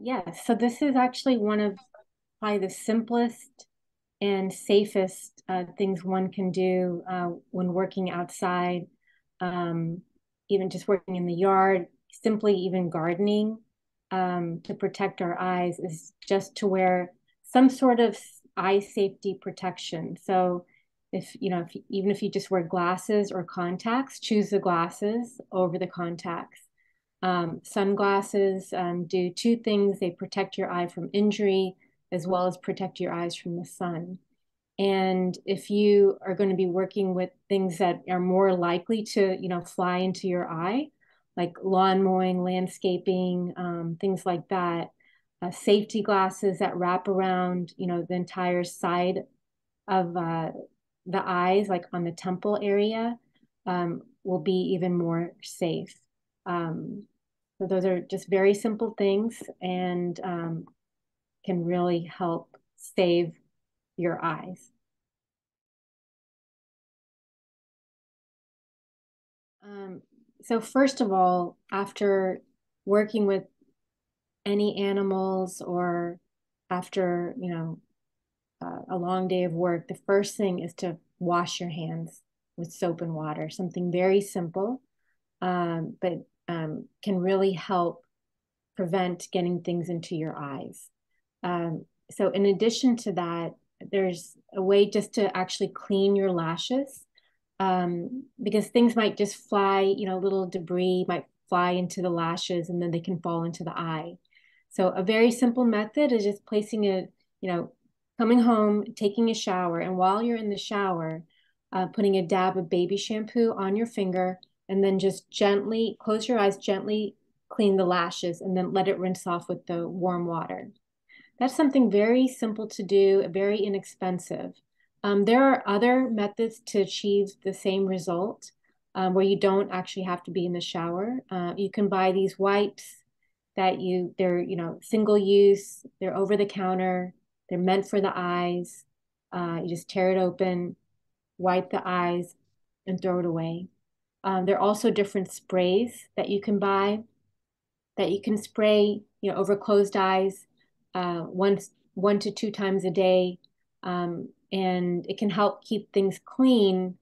Yes, so this is actually one of probably the simplest and safest things one can do when working outside, um, even just working in the yard, simply even gardening to protect our eyes is just to wear some sort of eye safety protection. So even if you just wear glasses or contacts, choose the glasses over the contacts. Sunglasses do two things. They protect your eye from injury as well as protect your eyes from the sun. And if you are going to be working with things that are more likely to, fly into your eye, like lawn mowing, landscaping, things like that, safety glasses that wrap around, the entire side of the eyes, like on the temple area, will be even more safe. So those are just very simple things and can really help save your eyes. Um, so first of all, after working with any animals or after, a long day of work, the first thing is to wash your hands with soap and water, something very simple, but can really help prevent getting things into your eyes. So in addition to that, there's a way just to actually clean your lashes because things might just fly, little debris might fly into the lashes and then they can fall into the eye. So a very simple method is just placing coming home, taking a shower, and while you're in the shower, putting a dab of baby shampoo on your finger and then just gently close your eyes, gently clean the lashes, and then let it rinse off with the warm water. That's something very simple to do, very inexpensive. There are other methods to achieve the same result where you don't actually have to be in the shower. You can buy these wipes they're, single use, they're over the counter, they're meant for the eyes. You just tear it open, wipe the eyes, and throw it away. There are also different sprays that you can buy that you can spray, over closed eyes, once, 1 to 2 times a day, and it can help keep things clean,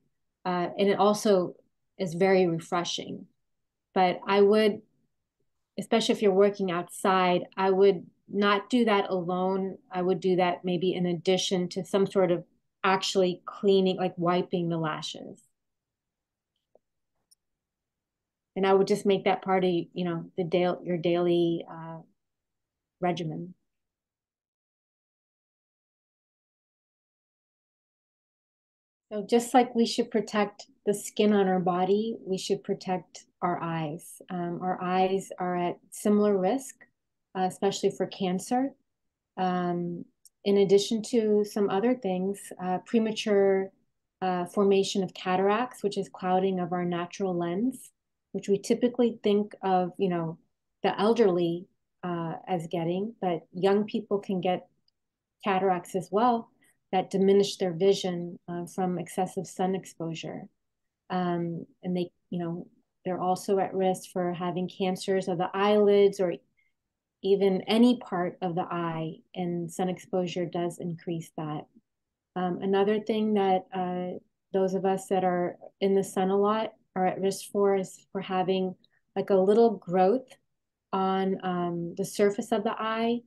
and it also is very refreshing. But I would, especially if you're working outside, I would not do that alone. I would do that maybe in addition to some sort of actually cleaning, like wiping the lashes. And I would just make that part of, your daily regimen. So just like we should protect the skin on our body, we should protect our eyes. Our eyes are at similar risk, especially for cancer. Um, in addition to some other things, premature formation of cataracts, which is clouding of our natural lens, which we typically think of, the elderly as getting, but young people can get cataracts as well that diminish their vision from excessive sun exposure. And they're also at risk for having cancers of the eyelids or even any part of the eye, and sun exposure does increase that. Another thing that those of us that are in the sun a lot are at risk for is for having like a little growth on the surface of the eye,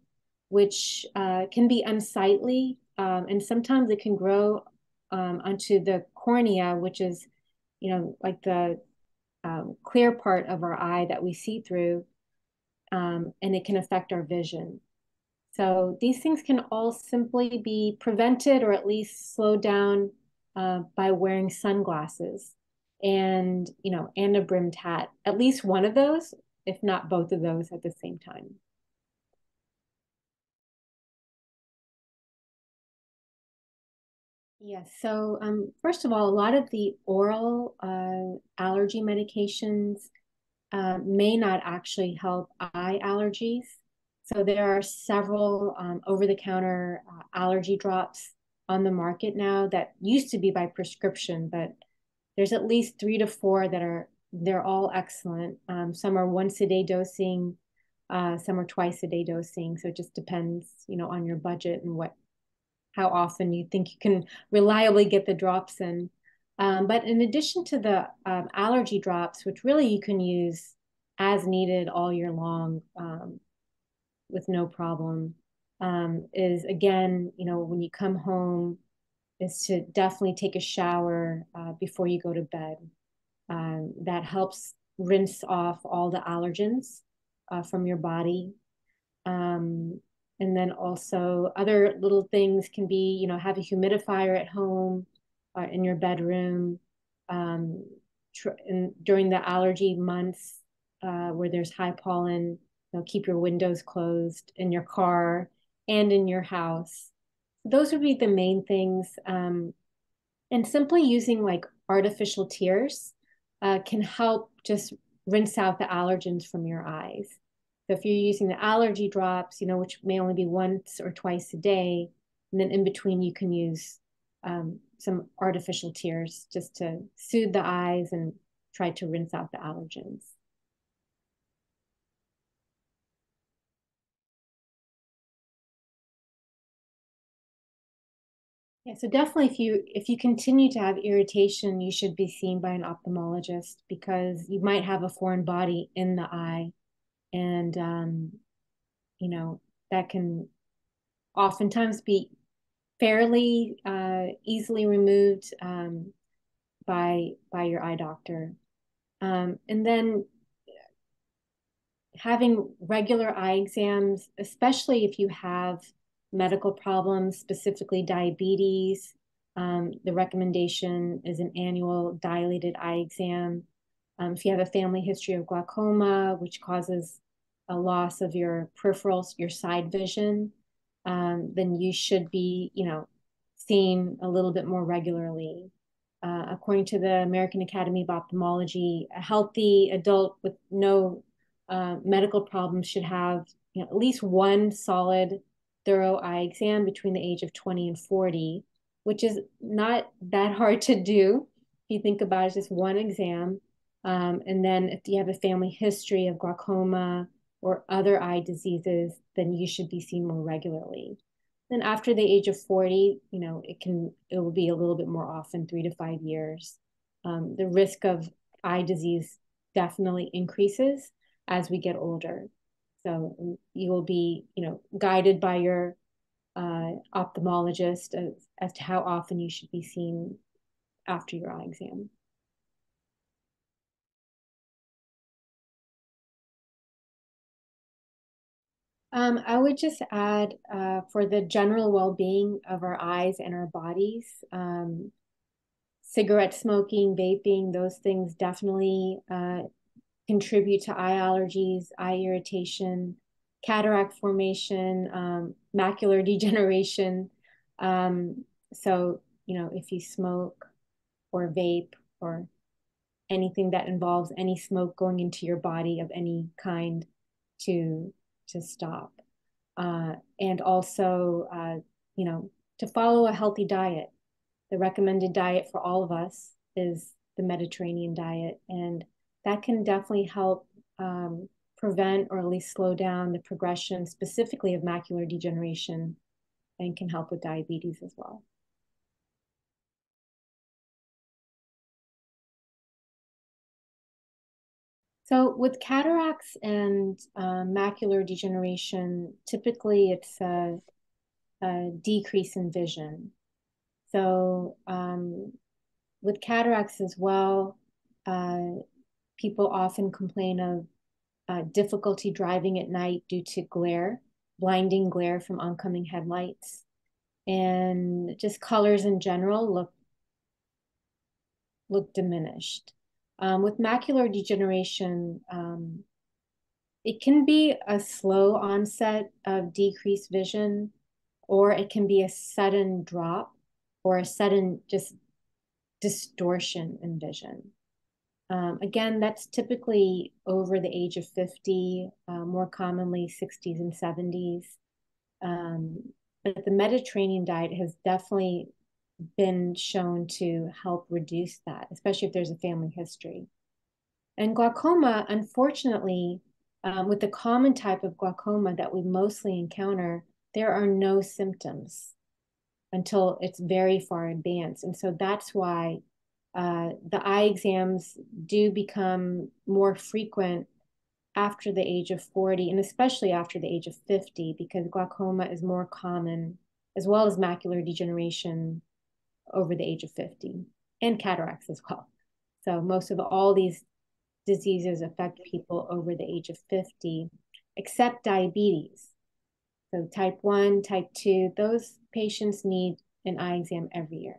which can be unsightly. And sometimes it can grow onto the cornea, which is, like the clear part of our eye that we see through, and it can affect our vision. So these things can all simply be prevented or at least slowed down by wearing sunglasses and a brimmed hat. At least one of those, if not both of those at the same time. Yes. So, first of all, a lot of the oral allergy medications may not actually help eye allergies. So there are several over-the-counter allergy drops on the market now that used to be by prescription, but there's at least 3 to 4 they're all excellent. Some are once a day dosing, Some are twice a day dosing. So it just depends, on your budget and how often you think you can reliably get the drops in. But in addition to the allergy drops, which really you can use as needed all year long, with no problem, is again, when you come home, is to definitely take a shower before you go to bed. That helps rinse off all the allergens from your body. Um, and then also other little things can be, have a humidifier at home or in your bedroom. Um, during the allergy months where there's high pollen, keep your windows closed in your car and in your house. Those would be the main things. And simply using like artificial tears can help just rinse out the allergens from your eyes. So if you're using the allergy drops, which may only be once or twice a day, and then in between you can use some artificial tears just to soothe the eyes and try to rinse out the allergens. Yeah, so definitely if you continue to have irritation, you should be seen by an ophthalmologist because you might have a foreign body in the eye, and you know that can oftentimes be fairly easily removed by your eye doctor. And then having regular eye exams, especially if you have medical problems, specifically diabetes. The recommendation is an annual dilated eye exam. If you have a family history of glaucoma, which causes a loss of your peripheral, your side vision, then you should be, seen a little bit more regularly. According to the American Academy of Ophthalmology, a healthy adult with no medical problems should have at least one solid, thorough eye exam between the age of 20 and 40, which is not that hard to do. If you think about it, it's just one exam. And then if you have a family history of glaucoma or other eye diseases, then you should be seen more regularly. Then after the age of 40, it will be a little bit more often, 3 to 5 years. The risk of eye disease definitely increases as we get older. So you will be, guided by your ophthalmologist as to how often you should be seen after your eye exam. I would just add for the general well-being of our eyes and our bodies, cigarette smoking, vaping, those things definitely contribute to eye allergies, eye irritation, cataract formation, macular degeneration. So, if you smoke or vape or anything that involves any smoke going into your body of any kind to stop. And also, to follow a healthy diet. The recommended diet for all of us is the Mediterranean diet, and that can definitely help prevent or at least slow down the progression, specifically of macular degeneration, and can help with diabetes as well. So with cataracts and macular degeneration, typically it's a decrease in vision. So with cataracts as well, uh, people often complain of difficulty driving at night due to glare, blinding glare from oncoming headlights, and just colors in general look diminished. With macular degeneration, it can be a slow onset of decreased vision, or it can be a sudden drop or a sudden just distortion in vision. Again, that's typically over the age of 50, more commonly 60s and 70s. But the Mediterranean diet has definitely been shown to help reduce that, especially if there's a family history. And glaucoma, unfortunately, With the common type of glaucoma that we mostly encounter, there are no symptoms until it's very far advanced. And so that's why the eye exams do become more frequent after the age of 40, and especially after the age of 50, because glaucoma is more common, as well as macular degeneration over the age of 50, and cataracts as well. So most of all these diseases affect people over the age of 50, except diabetes. So type 1, type 2, those patients need an eye exam every year.